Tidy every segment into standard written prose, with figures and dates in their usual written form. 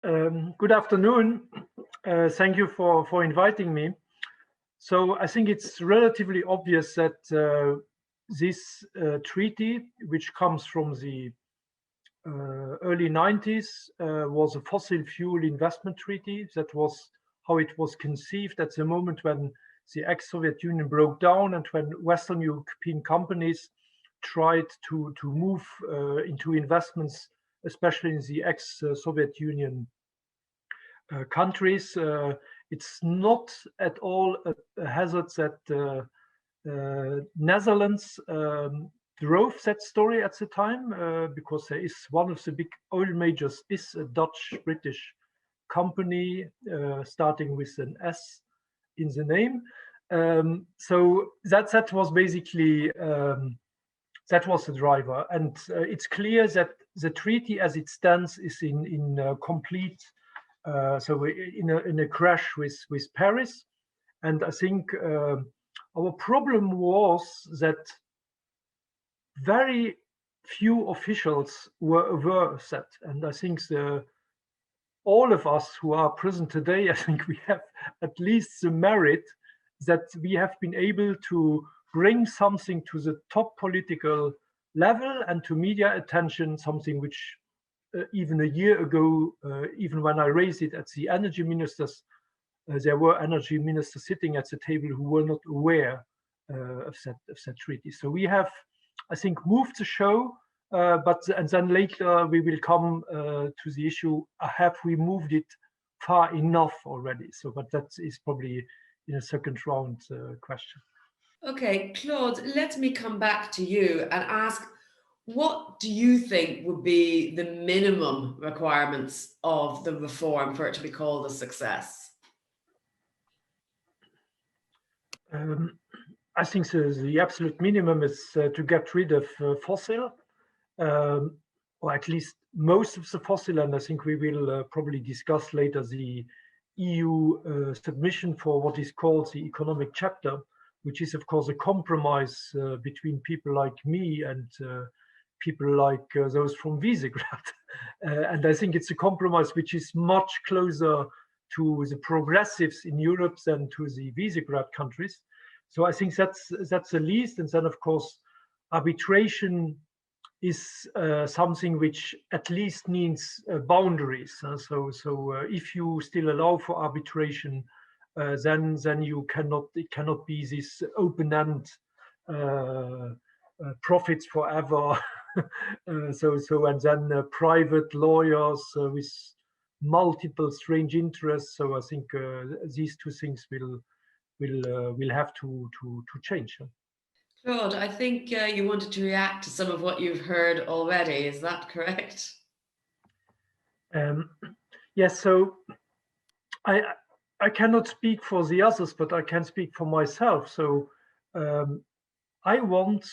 Good afternoon. Thank you for inviting me. So I think it's relatively obvious that this treaty, which comes from the early 90s, was a fossil fuel investment treaty. That was how it was conceived at the moment when the ex-Soviet Union broke down and when Western European companies tried to move into investments, especially in the ex-Soviet Union countries. It's not at all a hazard that Netherlands drove that story at the time, because there is one of the big oil majors is a Dutch-British company starting with an S in the name. So that was basically that was the driver, and it's clear that the treaty as it stands is in complete so in a crash with Paris. And I think our problem was that very few officials were aware of that. And I think all of us who are present today, I think we have at least the merit that we have been able to bring something to the top political level and to media attention, something which even a year ago, even when I raised it at the energy ministers, there were energy ministers sitting at the table who were not aware of that treaty. So we have, I think, moved the show, and then later we will come to the issue: have we moved it far enough already? So, but that is probably in a second round question. Okay, Claude, let me come back to you and ask, what do you think would be the minimum requirements of the reform for it to be called a success? I think the absolute minimum is to get rid of fossil, or at least most of the fossil, and I think we will probably discuss later the EU submission for what is called the economic chapter, which is of course a compromise between people like me and people like those from Visegrad. And I think it's a compromise which is much closer to the progressives in Europe than to the Visegrad countries. So I think that's the least. And then of course arbitration is something which at least needs boundaries. So if you still allow for arbitration, then it cannot be this open-end profits forever. And then private lawyers with multiple strange interests. So I think these two things will have to change. Claude, I think you wanted to react to some of what you've heard already. Is that correct? Yes. So I cannot speak for the others, but I can speak for myself. So I want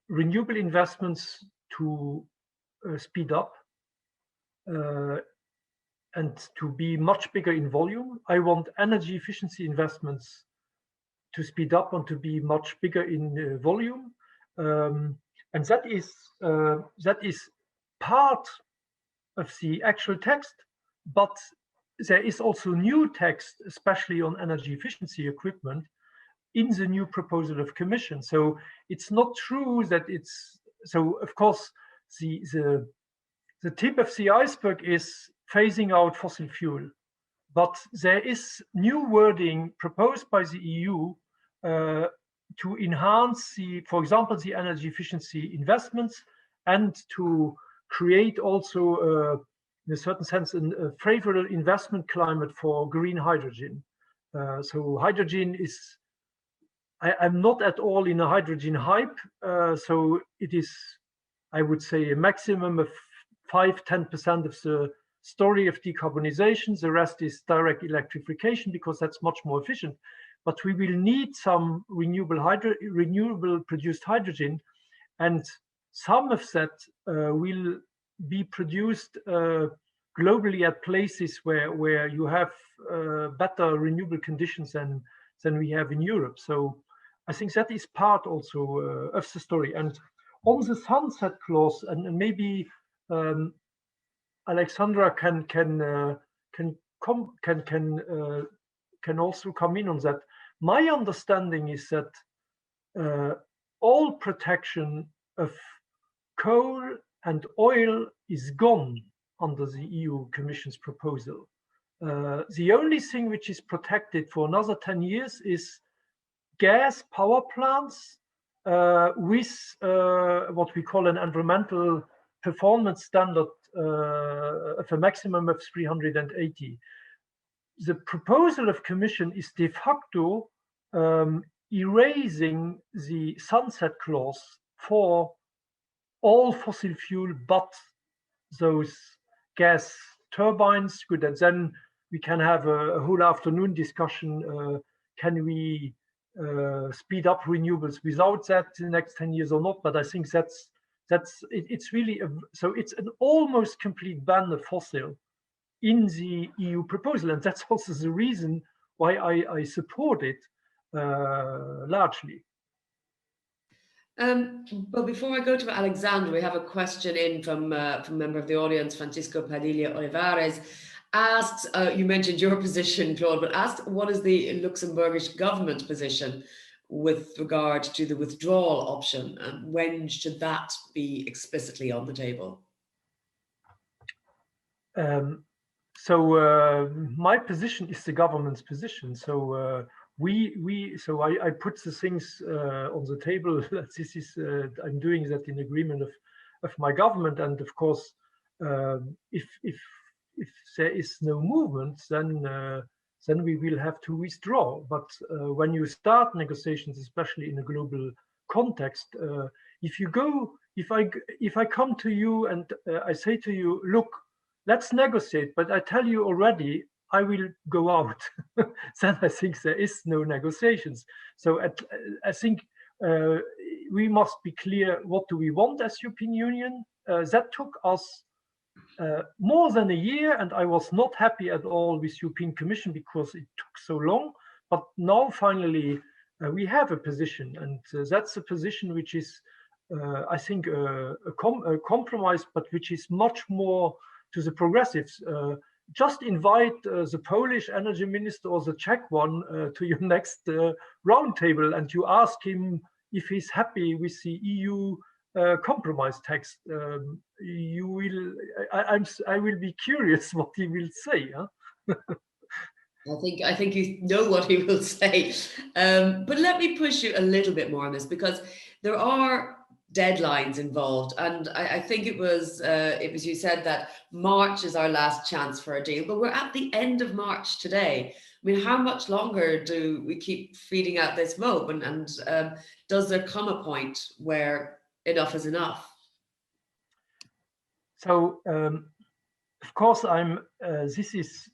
renewable investments to speed up and to be much bigger in volume. I want energy efficiency investments to speed up and to be much bigger in volume. And that is part of the actual text, but there is also new text, especially on energy efficiency equipment, in the new proposal of Commission. So it's not true that it's so. Of course, the tip of the iceberg is phasing out fossil fuel, but there is new wording proposed by the EU to enhance for example, the energy efficiency investments, and to create also, in a certain sense, a favorable investment climate for green hydrogen. So hydrogen is, I'm not at all in a hydrogen hype. So it is, I would say, a maximum of 5–10% of the story of decarbonization. The rest is direct electrification because that's much more efficient. But we will need some renewable produced hydrogen, and some of that will be produced globally at places where you have better renewable conditions than we have in Europe. So I think that is part also of the story. And on the sunset clause, and maybe Alexandra can also come in on that. My understanding is that all protection of coal and oil is gone under the EU Commission's proposal. The only thing which is protected for another 10 years is gas power plants with what we call an environmental performance standard of a maximum of 380. The proposal of Commission is de facto erasing the sunset clause for all fossil fuel but those gas turbines. Good, and then we can have a whole afternoon discussion. Can we speed up renewables without that in the next 10 years or not? But I think it's really so it's an almost complete ban of fossil in the EU proposal, and that's also the reason why I support it largely. But before I go to Alexandra, we have a question in from a member of the audience, Francisco Padilla Olivares. Asks, you mentioned your position, Claude, but asked what is the Luxembourgish government position with regard to the withdrawal option, and when should that be explicitly on the table? My position is the government's position. So I put the things on the table. This is I'm doing that in agreement of my government, and of course, if there is no movement, then we will have to withdraw. But when you start negotiations, especially in a global context, if I come to you and I say to you, look, let's negotiate, but I tell you already, I will go out. Then I think there is no negotiations. So I think we must be clear, what do we want as European Union? That took us more than a year, and I was not happy at all with European Commission because it took so long. But now finally we have a position, and that's a position which is, I think, a compromise, but which is much more to the progressives. Just invite the Polish energy minister or the Czech one to your next roundtable, and you ask him if he's happy with the EU compromise text. I will be curious what he will say. Huh? I think you know what he will say. But let me push you a little bit more on this, because there are deadlines involved, and I think it was you said that March is our last chance for a deal, but we're at the end of March today. I mean, how much longer do we keep feeding out this rope, and does there come a point where enough is enough? So of course this is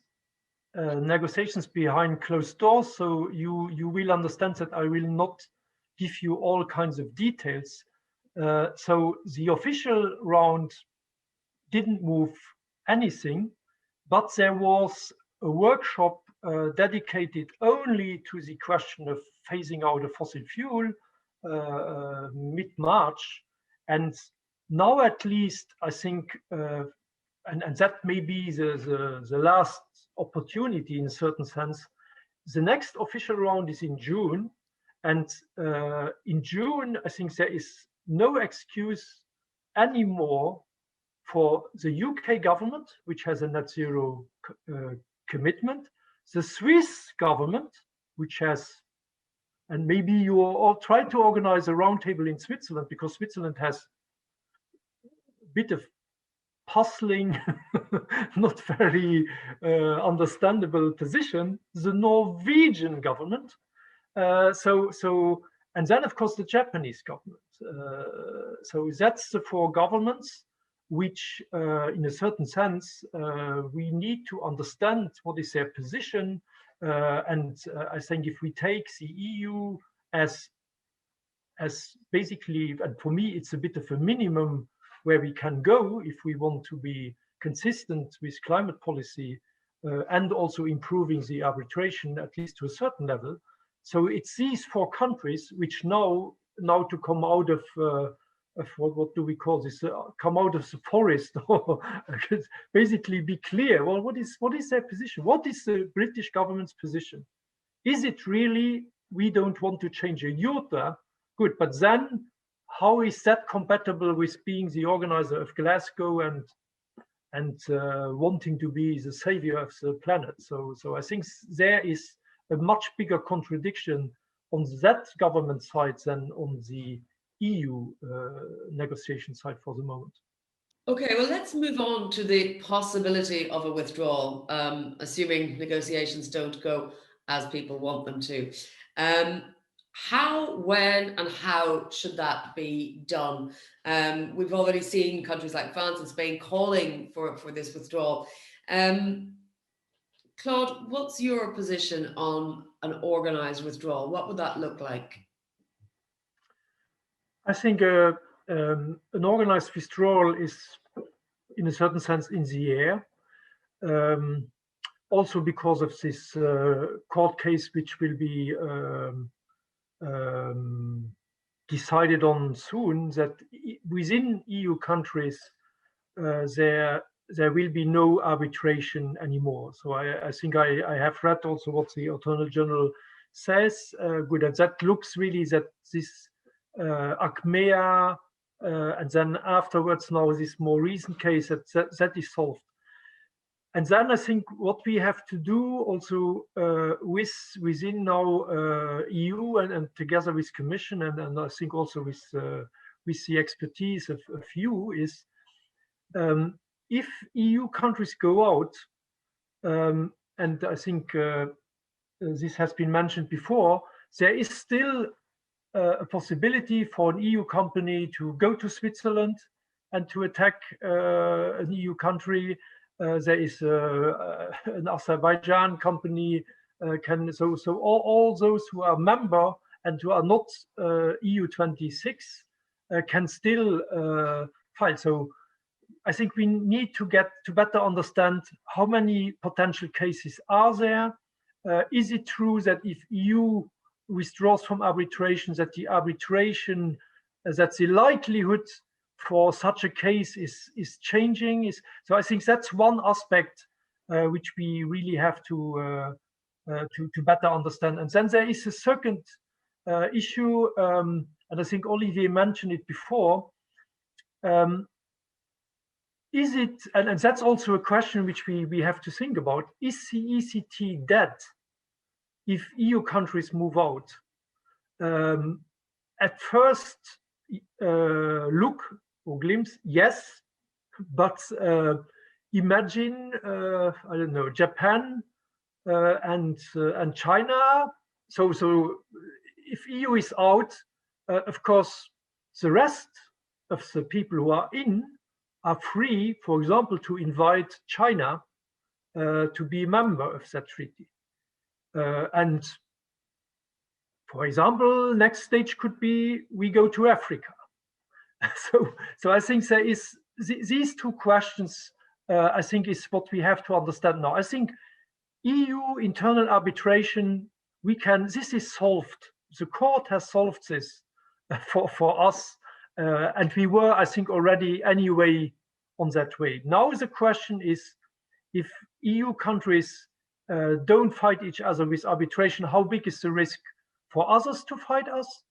negotiations behind closed doors, so you will understand that I will not give you all kinds of details. So the official round didn't move anything, but there was a workshop dedicated only to the question of phasing out of fossil fuel mid-March. And now at least, I think, and that may be the last opportunity in a certain sense, the next official round is in June. And in June, I think there is no excuse anymore for the UK government, which has a net zero commitment, the Swiss government, which has, and maybe you all try to organize a roundtable in Switzerland, because Switzerland has a bit of puzzling, not very understandable position, the Norwegian government. And then, of course, the Japanese government. So that's the four governments which, in a certain sense, we need to understand what is their position. And I think if we take the EU as basically, and for me, it's a bit of a minimum where we can go if we want to be consistent with climate policy and also improving the arbitration, at least to a certain level. So it's these four countries which now to come out of what do we call this? Come out of the forest, or basically be clear. Well, what is their position? What is the British government's position? Is it really we don't want to change a iota? Good, but then how is that compatible with being the organizer of Glasgow and wanting to be the savior of the planet? So I think there is a much bigger contradiction on that government side than on the EU negotiation side for the moment. Okay, well, let's move on to the possibility of a withdrawal, assuming negotiations don't go as people want them to. How, when, and how should that be done? We've already seen countries like France and Spain calling for this withdrawal. Claude, what's your position on an organised withdrawal? What would that look like? I think an organized withdrawal is, in a certain sense, in the air. Also because of this court case, which will be decided on soon, that within EU countries there will be no arbitration anymore. So I think I have read also what the Attorney General says. Good, and that looks really that this Achmea, and then afterwards now this more recent case that is solved. And then I think what we have to do also within now EU and together with Commission and I think also with the expertise of you is if EU countries go out, and I think this has been mentioned before, there is still a possibility for an EU company to go to Switzerland and to attack an EU country. There is an Azerbaijan company so all those who are member and who are not EU 26 can still file. So I think we need to get to better understand how many potential cases are there. Is it true that if EU withdraws from arbitration, that the arbitration, that the likelihood for such a case is changing? So I think that's one aspect which we really have to better understand. And then there is a second issue, and I think Olivier mentioned it before. Is it, and that's also a question which we have to think about, is the ECT dead if EU countries move out? At first look or glimpse, yes, but imagine, I don't know, Japan and China. So if EU is out, of course, the rest of the people who are in are free, for example, to invite China to be a member of that treaty. And for example, next stage could be we go to Africa. So I think there is these two questions. I think is what we have to understand now. I think EU internal arbitration, this is solved. The court has solved this for us, and we were, I think, already anyway on that way. Now the question is, if EU countries don't fight each other with arbitration, how big is the risk for others to fight us?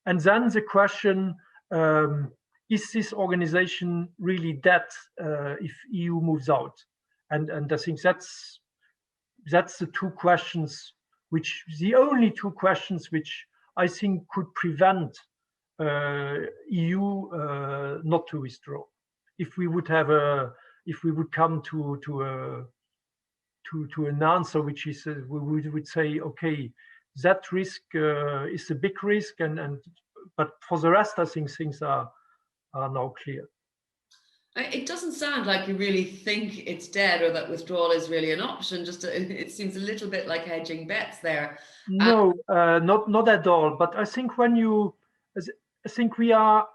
And then the question, is this organization really dead if EU moves out? And I think that's the two questions, the only two questions which I think could prevent EU not to withdraw. If we would come to an answer which is we would say, okay, that risk is a big risk, but for the rest, I think things are now clear. It doesn't sound like you really think it's dead or that withdrawal is really an option. It seems a little bit like hedging bets there. No, not at all. But I think we are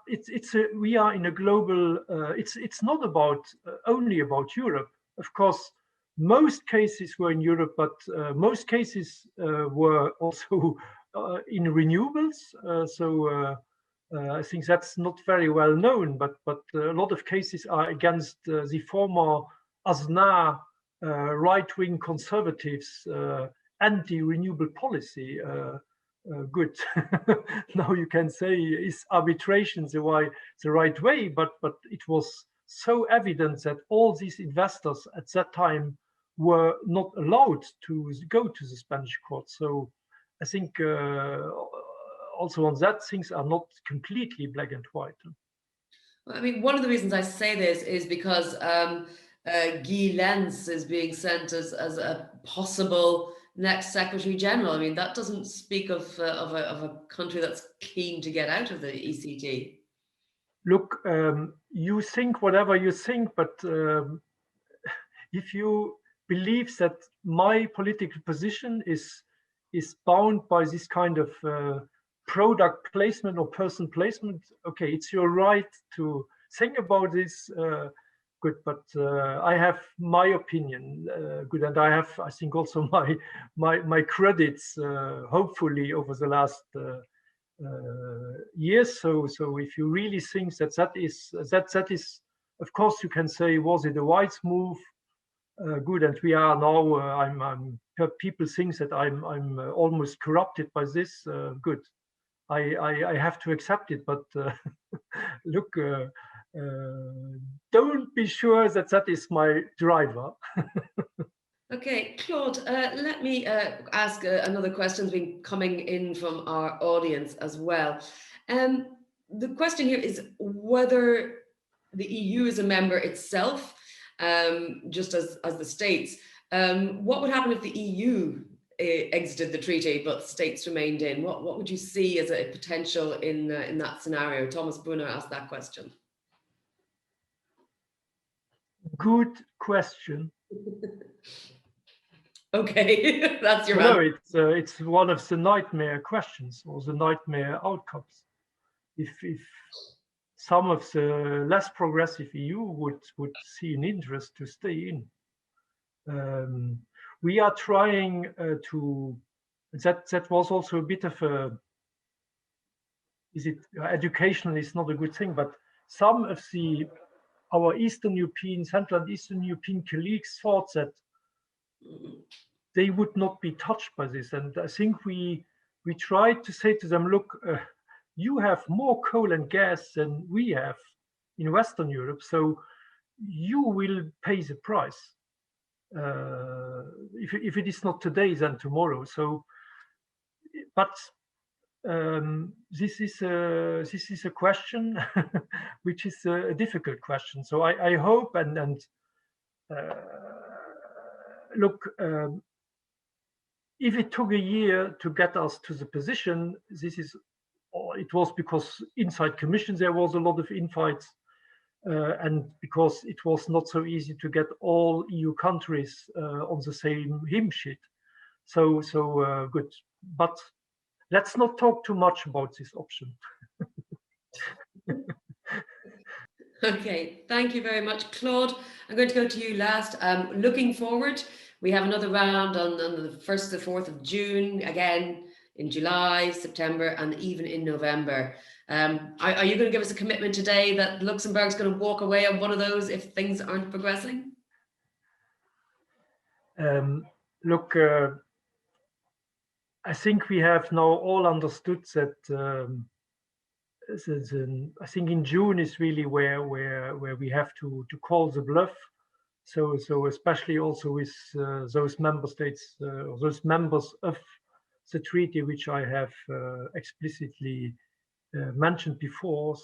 in a global. It's not about only about Europe. Of course, most cases were in Europe, but most cases were also in renewables. I think that's not very well known, but a lot of cases are against the former Aznar right-wing conservatives anti-renewable policy. Good. Now you can say is arbitration the right way, but it was so evident that all these investors at that time were not allowed to go to the Spanish court. So I think also on that, things are not completely black and white. Well, I mean, one of the reasons I say this is because Guy Lens is being sent as a possible next Secretary General. I mean, that doesn't speak of a country that's keen to get out of the ECT. Look, you think whatever you think, but if you believe that my political position is bound by this kind of product placement or person placement, okay, it's your right to think about this. Good, but I have my opinion. Good, and I have, I think, also my credits. Hopefully, over the last years. So if you really think that is, of course, you can say, was it a wise move? Good, and we are now. I'm people think that I'm almost corrupted by this. Good, I have to accept it, but look, don't be sure that is my driver. Okay, Claude, let me ask another question that's been coming in from our audience as well. The question here is whether the EU is a member itself, just as the states. What would happen if the EU exited the treaty but states remained in? What would you see as a potential in that scenario? Thomas Brunner asked that question. Good question. Okay, that's your answer. No, it's one of the nightmare questions or the nightmare outcomes. If some of the less progressive EU would see an interest to stay in, we are trying to. That was also a bit of a. Educational is not a good thing, but some of our Eastern European, Central and Eastern European colleagues thought that they would not be touched by this. And I think we tried to say to them, look, you have more coal and gas than we have in Western Europe, so you will pay the price. If it is not today, then tomorrow. So, but this is a question which is a difficult question. So I hope and look, if it took a year to get us to the position, it was because inside Commission there was a lot of infights, and because it was not so easy to get all EU countries on the same hymn sheet. So good, but let's not talk too much about this option. Okay, thank you very much, Claude. I'm going to go to you last. Looking forward, we have another round on the 1st to 4th of June, again in July, September, and even in November. Are you going to give us a commitment today that Luxembourg's going to walk away on one of those if things aren't progressing? Look, I think we have now all understood that I think in June is really where we have to call the bluff. So especially also with those member states or those members of the treaty which I have explicitly mentioned before.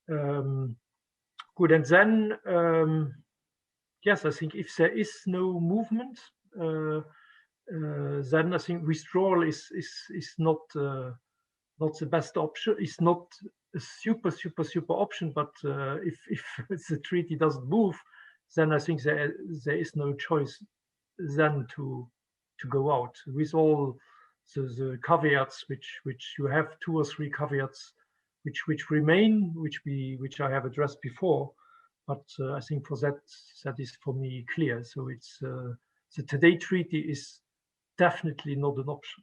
Good, and then yes, I think if there is no movement, then I think withdrawal is not the best option. It's not a super option, but if the treaty doesn't move, then I think there is no choice then to go out with all the caveats which you have, 2 or 3 caveats which remain, which I have addressed before. But I think for that is for me clear. So it's the today treaty is definitely not an option.